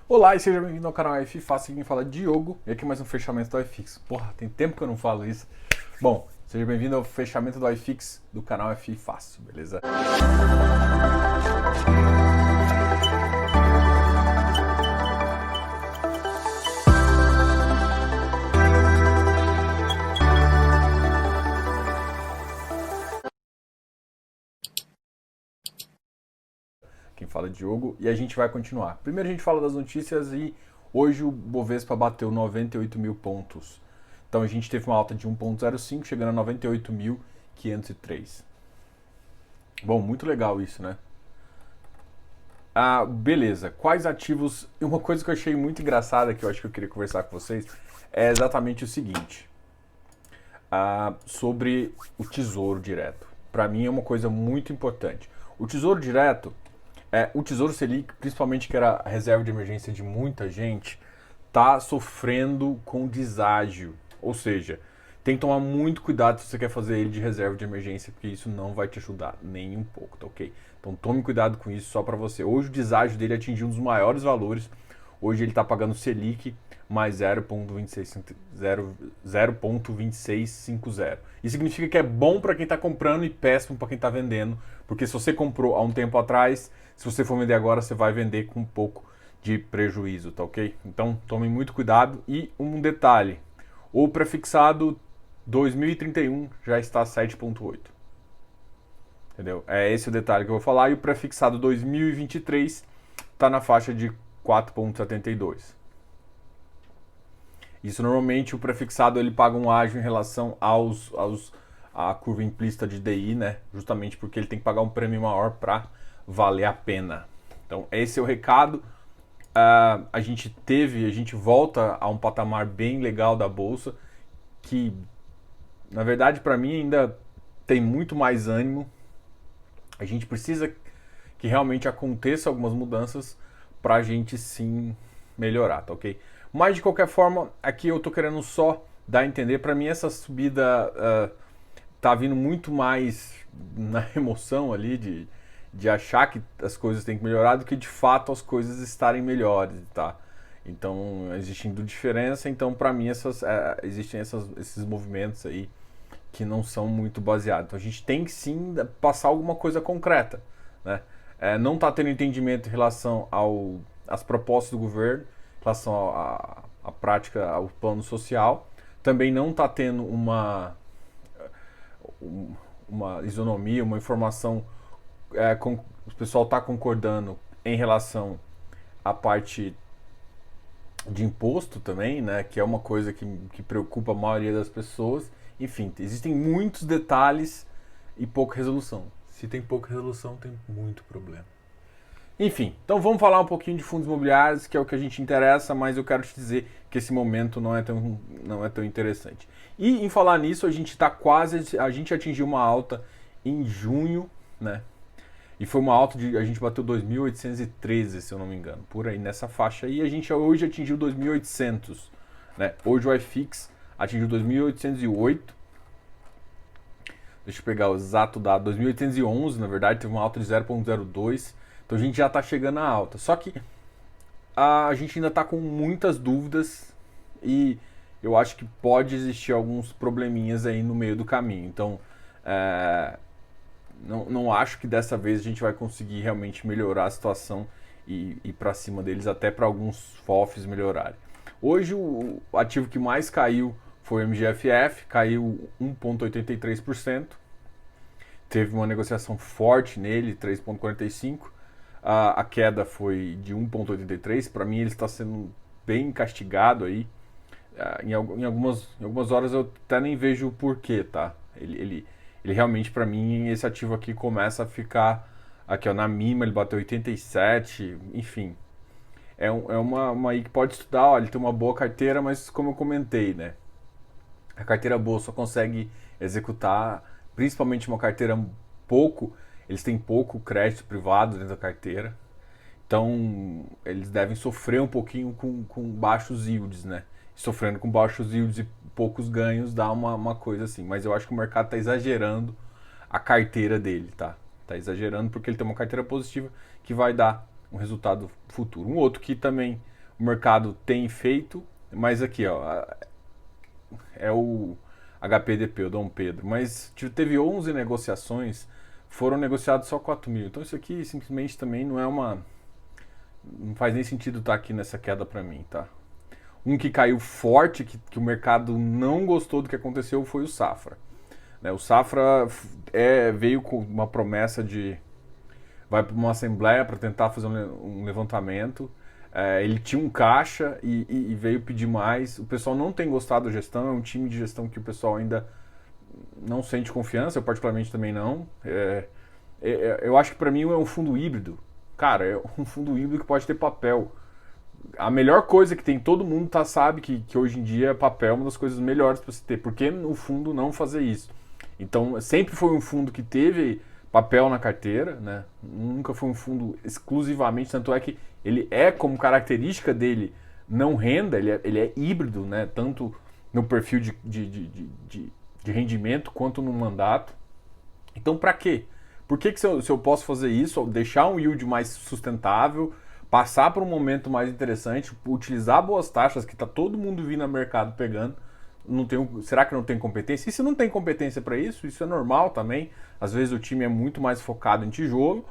Olá e seja bem-vindo ao canal F Fácil, quem fala é Diogo, e aqui mais um fechamento do iFix. Porra, tem tempo que eu não falo isso. Bom, seja bem-vindo ao fechamento do iFix do canal F Fácil, beleza? Quem fala é Diogo, e a gente vai continuar. Primeiro a gente fala das notícias e hoje o Bovespa bateu 98 mil pontos. Então a gente teve uma alta de 1,05, chegando a 98.503. Bom, muito legal isso, né? Beleza. Quais ativos... Uma coisa que eu achei muito engraçada, que eu acho que eu queria conversar com vocês, é exatamente o seguinte. Sobre o Tesouro Direto. Para mim é uma coisa muito importante. O Tesouro Direto... o Tesouro Selic, principalmente que era a reserva de emergência de muita gente, está sofrendo com deságio. Ou seja, tem que tomar muito cuidado se você quer fazer ele de reserva de emergência, porque isso não vai te ajudar nem um pouco, tá ok? Então tome cuidado com isso só para você. Hoje o deságio dele atingiu um dos maiores valores. Hoje ele está pagando Selic mais 0,2650. Isso significa que é bom para quem está comprando e péssimo para quem está vendendo, porque se você comprou há um tempo atrás, se você for vender agora, você vai vender com um pouco de prejuízo, tá ok? Então tome muito cuidado. E um detalhe, o prefixado 2031 já está 7,8. Entendeu? É esse o detalhe que eu vou falar. E o prefixado 2023 está na faixa de 4,72. Isso normalmente o prefixado ele paga um ágio em relação à curva implícita de DI, né? Justamente porque ele tem que pagar um prêmio maior para valer a pena. Então esse é o recado. A gente volta a um patamar bem legal da bolsa, que na verdade para mim ainda tem muito mais ânimo. A gente precisa que realmente aconteça algumas mudanças para a gente sim melhorar, tá ok? Mas de qualquer forma, aqui eu tô querendo só dar a entender, para mim essa subida tá vindo muito mais na emoção ali de achar que as coisas têm que melhorar do que de fato as coisas estarem melhores, tá? Então, existindo diferença, então para mim existem esses movimentos aí que não são muito baseados. Então a gente tem que sim passar alguma coisa concreta, né? Não está tendo entendimento em relação às propostas do governo, em relação à prática, ao plano social. Também não está tendo uma isonomia, uma informação o pessoal está concordando em relação à parte de imposto também, né, que é uma coisa que preocupa a maioria das pessoas. Enfim, existem muitos detalhes e pouca resolução. Se tem pouca resolução, tem muito problema. Enfim, então vamos falar um pouquinho de fundos imobiliários, que é o que a gente interessa, mas eu quero te dizer que esse momento não é tão interessante. E em falar nisso, a gente atingiu uma alta em junho, né? E foi uma alta a gente bateu 2.813, se eu não me engano, por aí nessa faixa aí. A gente hoje atingiu 2.800, né? Hoje o iFix atingiu 2.808. Deixa eu pegar o exato dado, 2.811, na verdade, teve uma alta de 0,02. Então a gente já está chegando à alta. Só que a gente ainda está com muitas dúvidas e eu acho que pode existir alguns probleminhas aí no meio do caminho. Então, não acho que dessa vez a gente vai conseguir realmente melhorar a situação e ir para cima deles, até para alguns FOFs melhorarem. Hoje o ativo que mais caiu foi o MGFF, caiu 1,83%. Teve uma negociação forte nele, 3,45%. A queda foi de 1,83%. Para mim ele está sendo bem castigado aí. Em algumas horas eu até nem vejo o porquê, tá? Ele realmente, para mim, esse ativo aqui começa a ficar... Aqui, ó, na mínima ele bateu 87, enfim. É uma aí que pode estudar, ó, ele tem uma boa carteira, mas como eu comentei, né? A carteira boa só consegue executar, principalmente uma carteira eles têm pouco crédito privado dentro da carteira. Então, eles devem sofrer um pouquinho com baixos yields, né? Sofrendo com baixos yields e poucos ganhos dá uma coisa assim. Mas eu acho que o mercado está exagerando a carteira dele, tá? Está exagerando porque ele tem uma carteira positiva que vai dar um resultado futuro. Um outro que também o mercado tem feito, mas aqui, ó, é o HPDP, o Dom Pedro, mas teve 11 negociações, foram negociados só 4 mil. Então isso aqui simplesmente também não é uma... Não faz nem sentido estar aqui nessa queda para mim, tá? Um que caiu forte, que o mercado não gostou do que aconteceu, foi o Safra. Né? O Safra veio com uma promessa de... Vai para uma assembleia para tentar fazer um levantamento. Ele tinha um caixa e veio pedir mais. O pessoal não tem gostado da gestão, é um time de gestão que o pessoal ainda não sente confiança, eu particularmente também não. Eu acho que para mim é um fundo híbrido. Cara, é um fundo híbrido que pode ter papel. A melhor coisa que tem, todo mundo sabe que hoje em dia papel é uma das coisas melhores para você ter. Por que no fundo não fazer isso? Então, sempre foi um fundo que teve papel na carteira, né? Nunca foi um fundo exclusivamente, tanto é que ele é, como característica dele, não renda, ele é híbrido, né? Tanto no perfil de rendimento quanto no mandato. Então, para quê? Por que se eu posso fazer isso, deixar um yield mais sustentável, passar para um momento mais interessante, utilizar boas taxas que está todo mundo vindo no mercado pegando, será que não tem competência? E se não tem competência para isso, isso é normal também. Às vezes o time é muito mais focado em tijolo,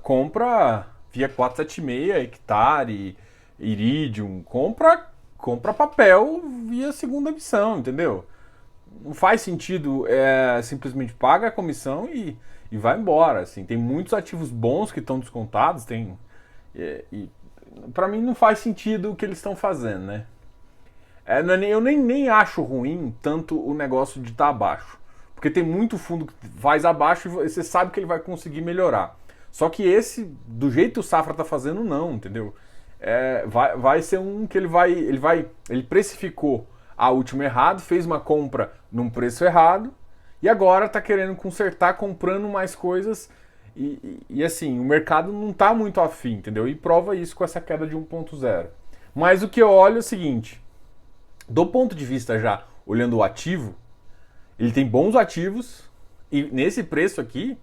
compra via 476, Hectare, Iridium, compra papel via segunda emissão, entendeu? Não faz sentido simplesmente paga a comissão e vai embora. Assim. Tem muitos ativos bons que estão descontados, para mim não faz sentido o que eles estão fazendo, né? Eu nem acho ruim tanto o negócio de estar abaixo. Porque tem muito fundo que faz abaixo e você sabe que ele vai conseguir melhorar. Só que esse, do jeito que o Safra está fazendo, não, entendeu? Vai ser um que ele precificou a última errado, fez uma compra num preço errado e agora está querendo consertar comprando mais coisas e assim, o mercado não está muito afim, entendeu? E prova isso com essa queda de 1.0. Mas o que eu olho é o seguinte, do ponto de vista já olhando o ativo, ele tem bons ativos e nesse preço aqui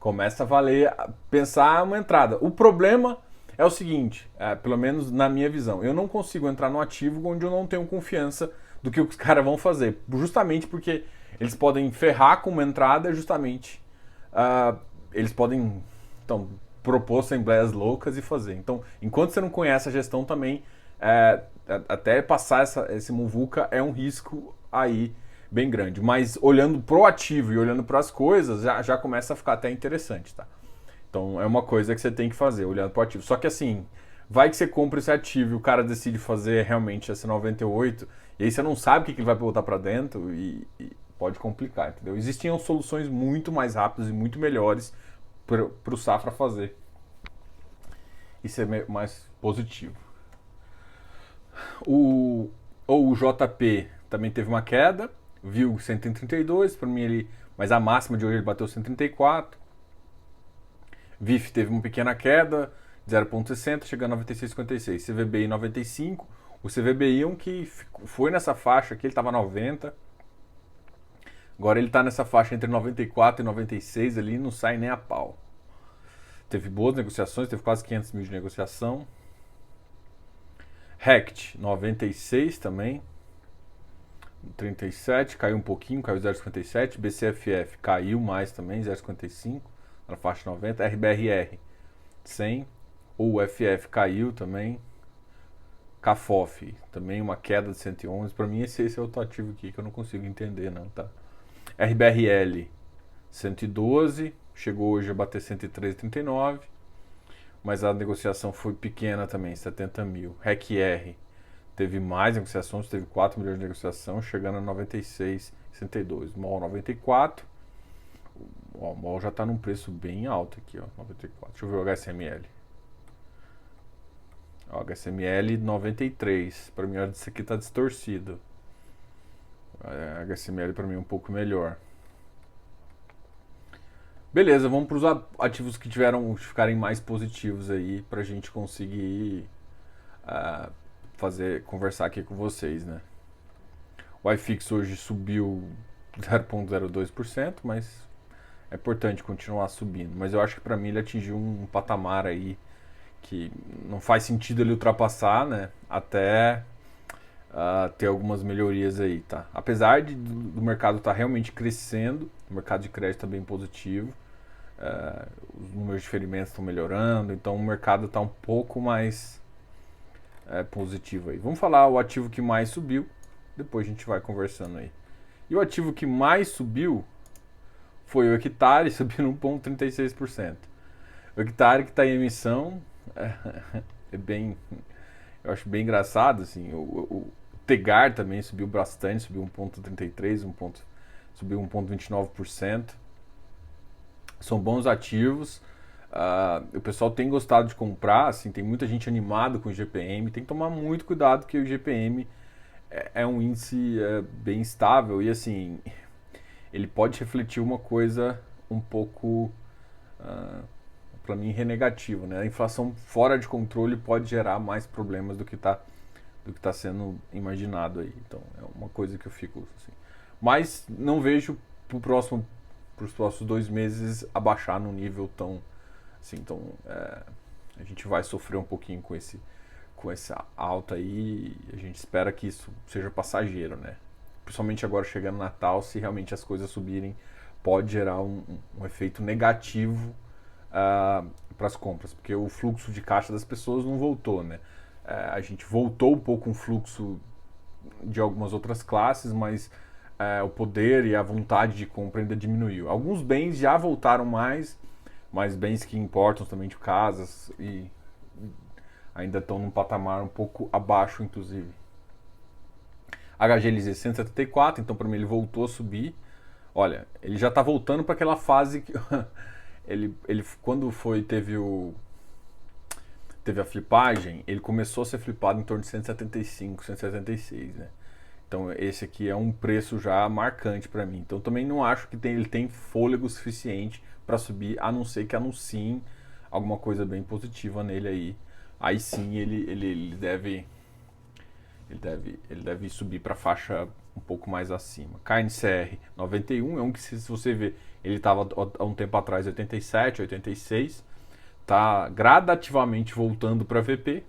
começa a valer pensar uma entrada. O problema é o seguinte, pelo menos na minha visão, eu não consigo entrar no ativo onde eu não tenho confiança do que os caras vão fazer, justamente porque eles podem ferrar com uma entrada, justamente eles podem propor assembleias loucas e fazer. Então, enquanto você não conhece a gestão também, até passar esse muvuca é um risco aí bem grande. Mas olhando pro ativo e olhando para as coisas, já começa a ficar até interessante, tá? Então é uma coisa que você tem que fazer, olhando pro ativo. Só que assim, vai que você compra esse ativo e o cara decide fazer realmente esse 98, e aí você não sabe o que ele vai botar para dentro e pode complicar, entendeu? Existiam soluções muito mais rápidas e muito melhores para o Safra fazer. Isso é mais positivo. O JP também teve uma queda, viu 132, para mim mas a máxima de hoje ele bateu 134. VIF teve uma pequena queda, 0,60, chegando a 96,56. CVBI 95. O CVBI é um que foi nessa faixa aqui, ele estava 90. Agora ele está nessa faixa entre 94 e 96 ali, não sai nem a pau. Teve boas negociações, teve quase 500 mil de negociação. RECT 96 também. 37, caiu um pouquinho, caiu 0,57. BCFF caiu mais também, 0,55. Na faixa 90, RBRR 100, o UFF caiu também, CAFOF também uma queda de 111, para mim esse é outro ativo aqui que eu não consigo entender não, tá? RBRL 112, chegou hoje a bater 103,39, mas a negociação foi pequena também, 70 mil. RECR teve mais negociações, teve 4 milhões de negociação, chegando a 96,62, MOL 94. O MOL já está num preço bem alto aqui, ó, 94. Deixa eu ver o HSML. O HSML 93. Para mim, isso aqui está distorcido. O HSML para mim é um pouco melhor. Beleza, vamos para os ativos que ficarem mais positivos aí para a gente conseguir conversar aqui com vocês, né? O iFix hoje subiu 0,02%, mas é importante continuar subindo, mas eu acho que para mim ele atingiu um patamar aí que não faz sentido ele ultrapassar, né? Até ter algumas melhorias aí, tá? Apesar do mercado estar realmente crescendo, o mercado de crédito está bem positivo, os números de ferimentos estão melhorando, então o mercado está um pouco mais positivo aí. Vamos falar o ativo que mais subiu, depois a gente vai conversando aí. E o ativo que mais subiu foi o Hectare, subiu 1,36%. O Hectare que está em emissão eu acho bem engraçado, assim, o Tegar também subiu bastante, subiu 1,33%, subiu 1,29%. São bons ativos. O pessoal tem gostado de comprar, assim, tem muita gente animada com o IGPM. Tem que tomar muito cuidado que o IGPM é um índice bem estável e, assim, ele pode refletir uma coisa um pouco, para mim, renegativa, né? A inflação fora de controle pode gerar mais problemas do que está sendo imaginado aí. Então, é uma coisa que eu fico assim. Mas não vejo para os próximos 2 meses abaixar num nível tão assim. Então, a gente vai sofrer um pouquinho com essa alta aí. E a gente espera que isso seja passageiro, né? Principalmente agora chegando Natal, se realmente as coisas subirem, pode gerar um efeito negativo para as compras, porque o fluxo de caixa das pessoas não voltou, né? A gente voltou um pouco um fluxo de algumas outras classes, mas o poder e a vontade de compra ainda diminuiu. Alguns bens já voltaram mais, mas bens que importam também de casas e ainda estão num patamar um pouco abaixo, inclusive. HGLZ 174, então para mim ele voltou a subir. Olha, ele já está voltando para aquela fase que ele quando teve a flipagem, ele começou a ser flipado em torno de 175, 176, né? Então esse aqui é um preço já marcante para mim. Então também não acho que ele tem fôlego suficiente para subir, a não ser que anunciem alguma coisa bem positiva nele aí. Aí sim ele deve subir para a faixa um pouco mais acima. KNCR 91 é um que, se você ver, ele estava há um tempo atrás 87, 86, está gradativamente voltando para VP.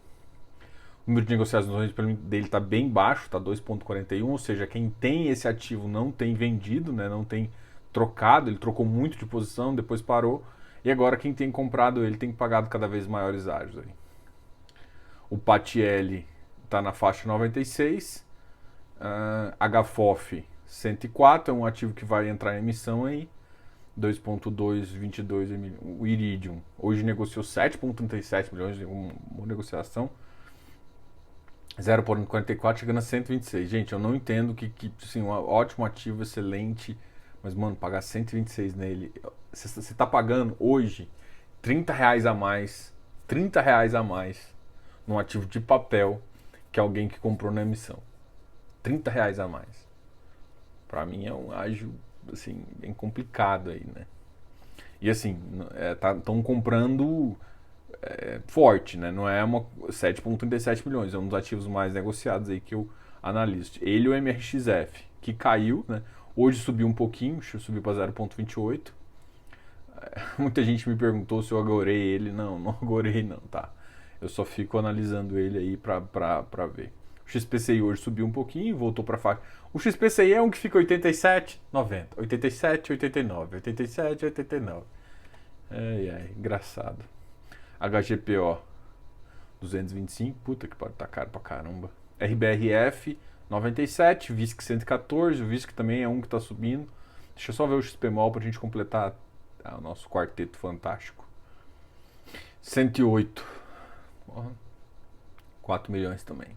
O número de negociações dele está bem baixo, está 2,41, ou seja, quem tem esse ativo não tem vendido, né, não tem trocado, ele trocou muito de posição, depois parou, e agora quem tem comprado ele tem pagado cada vez maiores áreas aí. O PATL está na faixa 96, HFOF 104, é um ativo que vai entrar em emissão aí, 2,222 o Iridium hoje negociou 7,37 milhões de uma negociação, 0,44 chegando a 126. Gente, eu não entendo que assim, um ótimo ativo, excelente, mas mano, pagar 126 nele, você tá pagando hoje R$30 a mais, R$30 a mais num ativo de papel que alguém que comprou na emissão. R$30 a mais. Pra mim é um ágio assim, bem complicado aí, né? E assim, estão comprando forte, né? Não é 7,37 milhões, é um dos ativos mais negociados aí que eu analiso. Ele e o MRXF, que caiu, né? Hoje subiu um pouquinho, subiu para 0,28. Muita gente me perguntou se eu agorei ele. Não agorei não, tá? Eu só fico analisando ele aí pra ver. O XPCI hoje subiu um pouquinho, voltou para faixa. O XPCI é um que fica 87, 90, 87, 89, 87, 89. Engraçado. HGPO 225, puta que pode estar caro pra caramba. RBRF 97, VISC 114, o VISC também é um que tá subindo. Deixa eu só ver o XPMOL pra gente completar o nosso quarteto fantástico. 108. 4 milhões também.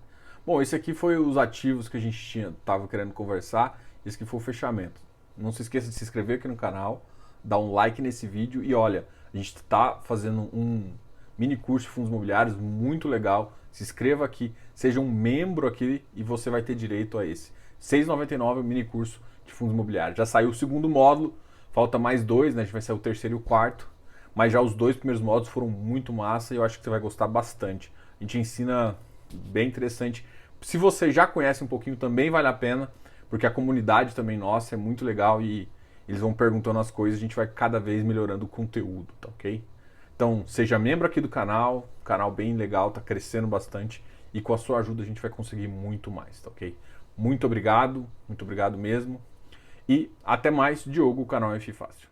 Bom, esse aqui foi os ativos que a gente tava querendo conversar. Esse aqui foi o fechamento. Não se esqueça de se inscrever aqui no canal, dar um like nesse vídeo e olha, a gente está fazendo um mini curso de fundos imobiliários muito legal. Se inscreva aqui, seja um membro aqui e você vai ter direito a esse. R$ 6,99 o mini curso de fundos imobiliários. Já saiu o segundo módulo, falta mais 2, né? A gente vai sair o terceiro e o quarto. Mas já os 2 primeiros módulos foram muito massa e eu acho que você vai gostar bastante. A gente ensina bem interessante. Se você já conhece um pouquinho, também vale a pena, porque a comunidade também nossa é muito legal e eles vão perguntando as coisas, a gente vai cada vez melhorando o conteúdo, tá ok? Então, seja membro aqui do canal bem legal, tá crescendo bastante e com a sua ajuda a gente vai conseguir muito mais, tá ok? Muito obrigado mesmo e até mais, Diogo, o canal F Fácil.